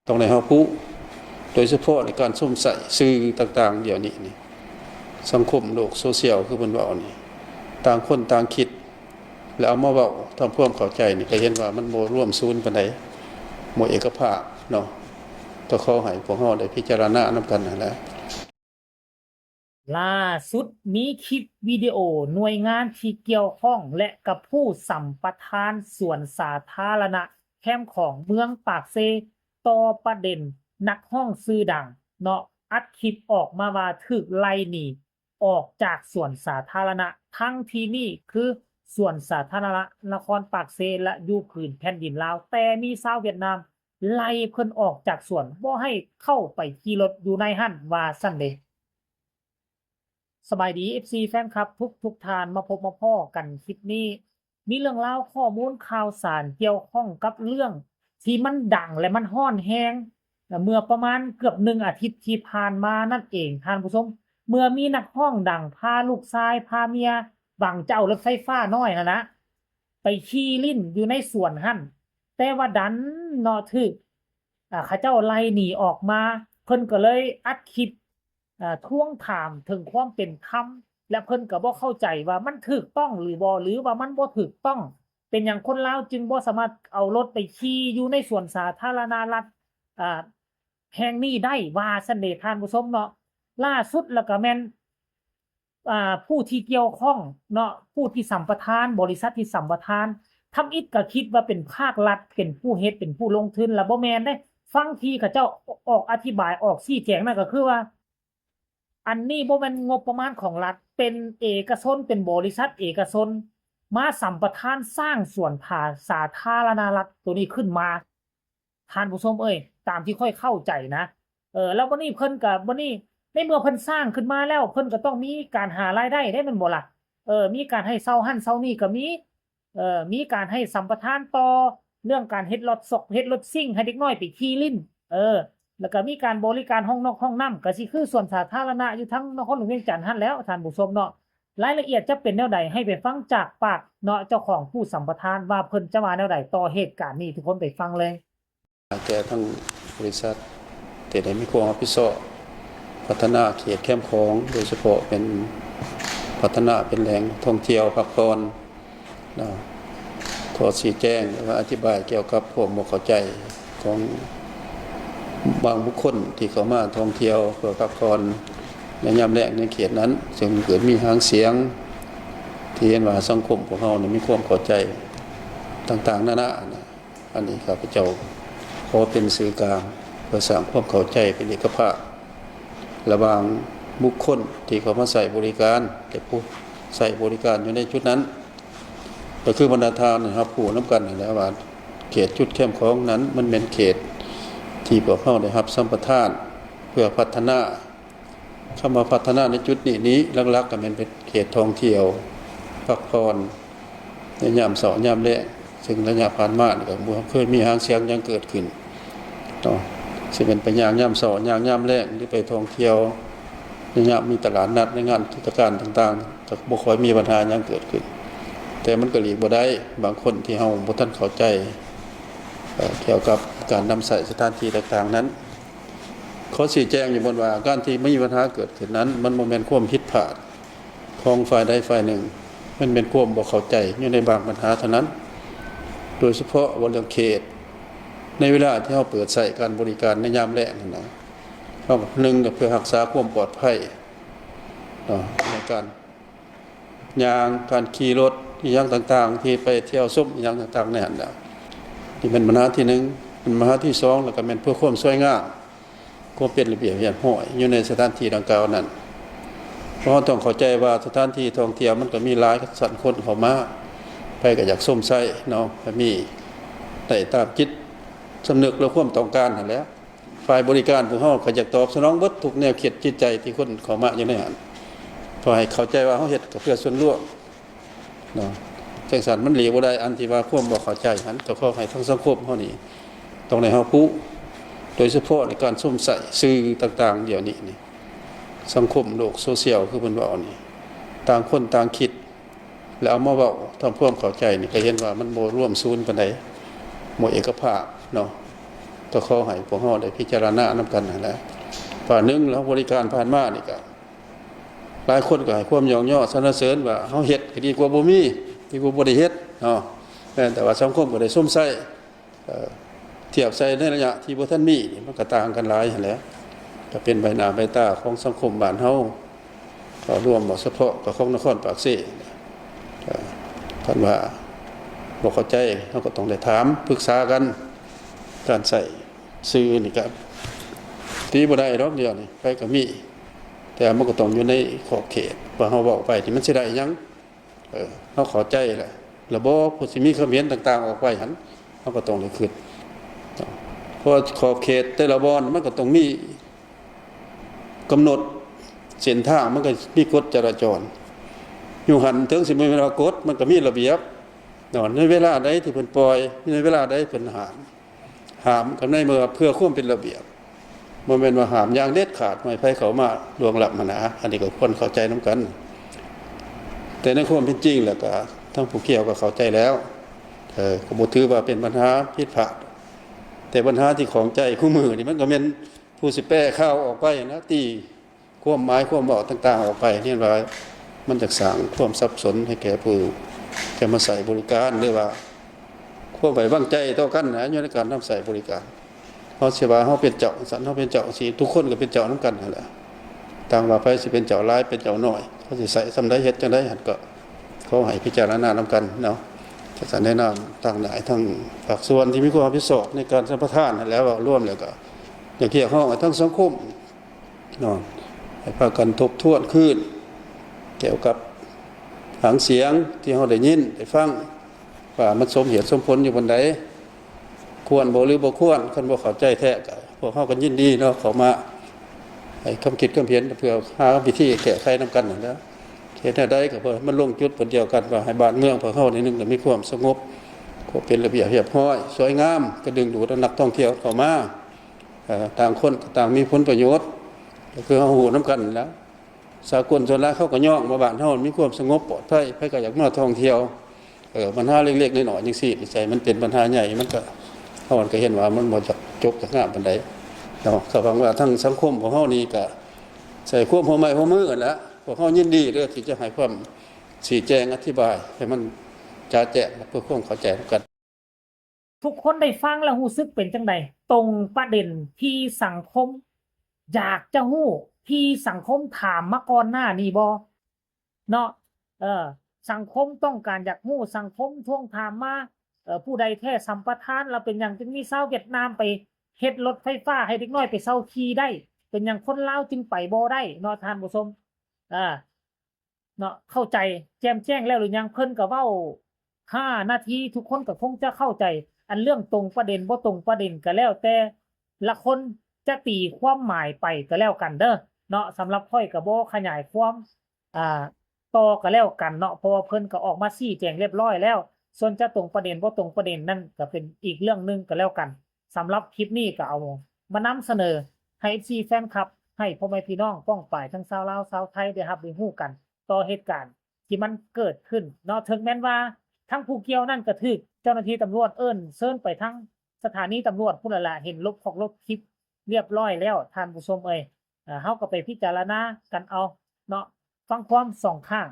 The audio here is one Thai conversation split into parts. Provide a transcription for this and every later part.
ต้องในเฮาผู้โดยเฉพาะในการส้มใส่สื่อต่างๆเดี๋ยวนี้นี่สังคมโลกโซเชียลคือเพิ่นว่านี่ต่างคนต่างคิดแล้วเอามาเว้าทำความเข้าใจนี่ก็เห็นว่ามันบ่ร่วมศูนย์ปานใดบ่เอกภาพเนาะต้องขอให้พวกเฮาได้พิจารณานำกันนั่นแหละล่าสุดมีคลิปวิดีโอหน่วยงานที่เกี่ยวข้องและกับผู้สัมปทานสวนสาธารณะแคมป์ของเมืองปากเซต่อประเด็นนักห้องชื่อดังเนาะอัดคลิปออกมาว่าถูกไล่หนีออกจากสวนสาธารณะทั้งที่นี่คือสวนสาธารณะนครปากเซและอยู่พื้นแผ่นดินลาวแต่มีชาวเวียดนามไล่เพิ่นออกจากสวนบ่ให้เข้าไปขี่รถอยู่ในหั้นว่าซั่นเด้ สบายดี FC แฟนคลับทุกทานมาพบมาพ้อกันคลิปนี้ มีเรื่องราวข้อมูลข่าวสารเกี่ยวข้องกับเรื่องที่มันดังและมันฮ้อนแฮงเมื่อประมาณเกือบ1 อาทิตย์ที่ผ่านมานั่นเองท่านผู้ชมเมื่อมีนักร้องดังพาลูกชายพาเมียบังเจ้ารถไฟฟ้าน้อยนะไปขี่ลิ้นอยู่ในสวนหั่นแต่ว่าดันเนาะถูกเขาเจ้าไล่หนีออกมาเพิ่นก็เลยอัดคลิปทวงถามถึงความเป็นธรรมและเพิ่นก็บ่เข้าใจว่ามันถูกต้องหรือบ่หรือว่ามันบ่ถูกต้องเป็นหยังคนลาวจึงบ่สามารถเอารถไปขี่อยู่ในสวนสาธารณรัฐอ่าแห่งนี้ได้ว่าซั่นเด้ท่านผู้ชมเนาะล่าสุดแล้วก็แม่นผู้ที่เกี่ยวข้องเนาะผู้ที่สัมปทานบริษัทที่สัมปทานทำอิฐก็คิดว่าเป็นภาครัฐเป็นผู้เฮ็ดเป็นผู้ลงทุนแล้วบ่แม่นเด้ฟังที่เขาเจ้าออกอธิบายออกชี้แจงนั่นก็คือว่า อันนี้บ่แม่นงบประมาณของรัฐเป็นเอกชนเป็นบริษัทเอกชนมาสัมปทานสร้างสวนสาธารณรัฐตัวนี้ขึ้นมาท่านผู้ชมตามที่ค่อยเข้าใจนะแล้ววันนี้เพิ่นก็บัดนี้ในเมื่อเพิ่นสร้างขึ้นมาแล้วเพิ่นก็ต้องมีการหารายได้ได้แม่นบ่ล่ะมีการให้เซาหั้นเซานี่ก็มีมีการให้สัมปทานต่อเรื่องการเฮ็ดรถซอกเฮ็ดรถซิ่งให้เด็กน้อยไปขี่ลิ้นแล้วก็มีการบริการห้องนอกห้องน้ำก็สิคือส่วนสาธารณะอยู่ทั้งนครหลวงเวียงจันทน์หั่นแหล้วท่านผู้ชมเนาะรายละเอียดจะเป็นแนวใดให้ไปฟังจากปากเนาะเจ้าของผู้สัมปทานว่าเพิ่นจะว่าแนวใดต่อเหตุการณ์นี้ทุกคนไปฟังเลยแก่ทั้งบริษัทที่ได้มีความรับผิดชอบพัฒนาเขตแคมป์ของโดยเฉพาะเป็นพัฒนาเป็นแหล่งท่องเที่ยวพักผ่อนนะขอชี้แจงและอธิบายเกี่ยวกับความบ่เข้าใจของบางบุคคลที่เข้ามาท่องเที่ยวเพื่อพักผ่อนในยามแล้งในเขตนั้นซึ่งเกิดมีหางเสียงที่เห็นว่าสังคมของเราเนี่ยมีความเข้าใจต่างๆนานาอันนี้ข้าพเจ้าขอเป็นสื่อกลางเพื่อสร้างความเข้าใจเป็นเอกภาพระหว่างบุคคลที่เขามาใส่บริการแต่ผู้ใส่บริการอยู่ในจุดนั้นก็คือบรรดาทานนะครับผู้น้ำกันนี่แหละว่าเขตจุดเข้มของนั้นมันเป็นเขตที่พวกเขาได้รับสัมปทานเพื่อพัฒนาเข้ามาพัฒนาในจุดนี้หลักๆก็เป็นเขตท่องเที่ยวพักผ่อนในยามเสาร์ยามแลงซึ่งระยะผ่านมาก็บ่เคยมีหางเสียงยังเกิดขึ้นต่อสิเป็นไปยามเสาร์ยามแลงหรือไปท่องเที่ยวในยามมีตลาดนัดในงานเทศกาลต่างๆก็บ่ค่อยมีปัญหายังเกิดขึ้นแต่มันก็หลีกบ่ได้บางคนที่เฮาบ่ทันเข้าใจเกี่ยวกับการนำใส่สถานที่ต่างๆนั้นขอชี้แจงอยู่บนว่าการที่ไม่มีปัญหาเกิดขึ้นนั้นมันบ่แม่นความผิดพลาดของฝ่ายใดฝ่ายหนึ่งมันเป็นความบ่เข้าใจอยู่ในบางปัญหาเท่านั้นโดยเฉพาะวันเรื่องเขตในเวลาที่เราเปิดใส่การบริการในยามแล้งนั่นนะเฮาหนึ่งก็เพื่อรักษาความปลอดภัยในการย่างการขี่รถอีหยังต่างๆที่ไปเที่ยวชมอีหยังต่างๆนั่นน่ะนี่เป็นปัญหาที่1เป็นปัญหาที่2แล้วก็เป็นเพื่อความสวยงามความเป็นระเบียบเรียบร้อยอยู่ในสถานที่ดังกล่าวนั้นเพราะต้องเข้าใจว่าสถานที่ท่องเที่ยวมันก็มีหลายสันคนเข้ามาไปก็อยากส้มไส้เนาะก็มีได้ตามจิตสำนึกและความต้องการนั่นแหละฝ่ายบริการพวกเฮาก็อยากตอบสนองเบิดทุกแนวคิดจิตใจที่คนเข้ามาอยู่ในหันพอให้เข้าใจว่าเฮาเฮ็ดก็เพื่อส่วนรวมเนาะจังซั่นมันหลีกบ่ได้อันที่ว่าความบ่เข้าใจหันก็ขอให้ทั้งสังคมเฮานี่ต้องได้เฮาผู้โดยเฉพาะในการส้มใส่สื่อต่างๆเดี๋ยวนี้นี่สังคมโลกโซเชียลคือเพิ่นว่านี่ต่างคนต่างคิดแล้วเอามาเว้าทำความเข้าใจนี่ก็เห็นว่ามันบ่ร่วมศูนย์ปานใดบ่เอกภาพเนาะ ก็ขอให้พวกเราได้พิจารณานำกันนั่นแหละฝ่าหนึ่งแล้วบริการผ่านมานี่ก็หลายคนก็ให้ความยอมย่อสรรเสริญว่าเฮาเฮ็ดก็ดีกว่าบ่มีดีกว่าบ่ได้เฮ็ดเนาะแต่ว่าสังคมก็ได้สมใส่เทียบใส่ในระยะที่บ่ทันมีนี่มันก็ต่างกันหลายหั่นแหละก็เป็นใบหน้าใบตาของสังคมบ้านเฮาก็รวมบ่เฉพาะกับของนครปากเสท่านว่าบ่เข้าใจเฮาก็ต้องได้ถามปรึกษากันการใส่สื่อนี่ครับตีบ่ได้ดอกเดียวนี่ไปก็มีแต่มันก็ต้องอยู่ในขอบเขตว่าเฮาเว้าไปที่มันสิได้หยังเฮาเข้าใจแหละระบบผู้สิมีความเห็นต่างๆออกไปหั่นเฮาก็ต้องได้คิดเพราะขอบเขตแต่ละบ่อนมันก็ต้องมีกำหนดเส้นทางมันก็มีกฎจราจรอยู่หั่นถึงสิมีเวลากฎมันก็มีระเบียบในเวลาใดที่เพิ่นปล่อยในเวลาใดเพิ่นห้ามกันในเมื่อเพื่อความเป็นระเบียบบ่แม่นว่าห้ามอย่างเด็ดขาดไม่ให้เข้ามาล่วงล้ำนะอันนี้ก็ควรเข้าใจนํกันแต่ในความเป็นจริงแล้วก็ทั้งผู้เกี่ยวก็เข้าใจแล้วก็บ่ถือว่าเป็นปัญหาผิดพลาดแต่ปัญหาที่ของใจคู่มือนี่มันก็แม่นผู้สิแปรข่าวออกไปนะตีความหมายความเว้าต่างๆออกไปนี่ว่ามันจะสร้างความสับสนให้แก่ผู้จะมาใส่บริการหรือว่าความไว้วางใจต่อกันนะอยู่ในการนำใส่บริการเฮาสิว่าเฮาเป็นเจ้าสันเฮาเป็นเจ้าสิทุกคนก็เป็นเจ้านำกันนั่นแหละต่างว่าไปสิเป็นเจ้าหลายเป็นเจ้าน้อยเขาสิใส่ซำใดเฮ็ดจังได๋หั่นก็ขอให้พิจารณานำกันเนาะจะสันแนะนำทางหลายทั้งภาคส่วนที่มีความรับผิดชอบในการสัมปทานนั่นแล้วร่วมแล้วก็อย่างเกี่ยวข้องกับทั้งสังคมเนาะให้พากันทบทวนคืนเกี่ยวกับหางเสียงที่เฮาได้ยินได้ฟังว่ามันสมเหตุสมผลอยู่บนใดควรบ่หรือบ่ควรคันบ่เข้าใจแท้ก็พวกเฮาก็ยินดีเนาะเข้ามาให้คำคิดคำเห็นเพื่อหาวิธีแก้ไขนำกันนั่นแหละเฮ็ดได้ก็เพื่อมันลงจุดผลเดียวกันว่าให้บ้านเมืองพวกเฮานี่นึงมีความสงบก็เป็นระเบียบเรียบร้อยสวยงามก็ดึงดูดนักท่องเที่ยวเข้ามาต่างคนต่างมีผลประโยชน์ก็คือเฮาฮู้นำกันแล้วสากลส่วนหลายเขาก็ย่องมาบ้านเฮามีความสงบปลอดภัยไผก็อยากมาท่องเที่ยวปัญหาเล็กๆน้อยๆจังซี่นี่ใช่มันเป็นปัญหาใหญ่มันก็เฮาก็เห็นว่ามันบ่จักจบจักงามปานใดเนาะก็หวังว่าทั้งสังคมของเฮานี่ก็ใส่ความหัวไม้หัวมือกันแล้วพวกเฮายินดีเด้อที่จะให้ความชี้แจงอธิบายให้มันจ่าแจ้งเพื่อความเข้าใจกัน ทุกคนได้ฟังแล้วรู้สึกเป็นจังไดตรงประเด็นที่สังคมอยากจะรู้ที่สังคมถามมาก่อนหน้านี้บ่เนาะสังคมต้องการอยากรู้สังคมทวงถามมาผู้ใดแท้สัมปทานแล้วเป็นหยังจึงมีชาวเวียดนามไปเฮ็ดรถไฟฟ้าให้เด็กน้อยไปเซาขี่ได้เป็นหยังคนลาวจึงไปบ่ได้เนาะท่านผู้ชมเนาะเข้าใจแจ่มแจ้งแล้วหรือยังเพิ่นก็เว้า5 นาทีทุกคนก็คงจะเข้าใจอันเรื่องตรงประเด็นบ่ตรงประเด็นก็แล้วแต่ละคนจะตีความหมายไปก็แล้วกันเด้อเนาะสำหรับข้อยก็บ่ขยายความต่อก็แล้วกันเนาะเพราะว่าเพิ่นก็ออกมาชี้แจงเรียบร้อยแล้วส่วนจะตรงประเด็นบ่ตรงประเด็นนั่นก็เป็นอีกเรื่องนึงก็แล้วกันสำหรับคลิปนี้ก็เอามานำเสนอให้ FC แฟนคลับให้พ่อแม่พี่น้องป้องป่ายทั้งชาวลาวชาวไทยได้รับรู้ฮู้กันต่อเหตุการณ์ที่มันเกิดขึ้นเนาะถึงแม้นว่าทั้งผู้เกี่ยวนั่นก็ถูกเจ้าหน้าที่ตำรวจเอิ้นเชิญไปทั้งสถานีตำรวจพุ่นละล่ะเห็นลบคลิปเรียบร้อยแล้วท่านผู้ชมเอ้ยเฮาก็ไปพิจารณากันเอาเนาะฟังความสองข้าง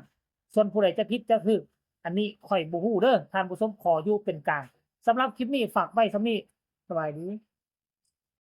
ส่วนผู้ใดจะผิดจะถูกอันนี้ข่อยบ่ฮู้เด้อท่านผู้ชมขออยู่เป็นกลางสำหรับคลิปนี้ฝากไว้ส่ำนี้สบายดี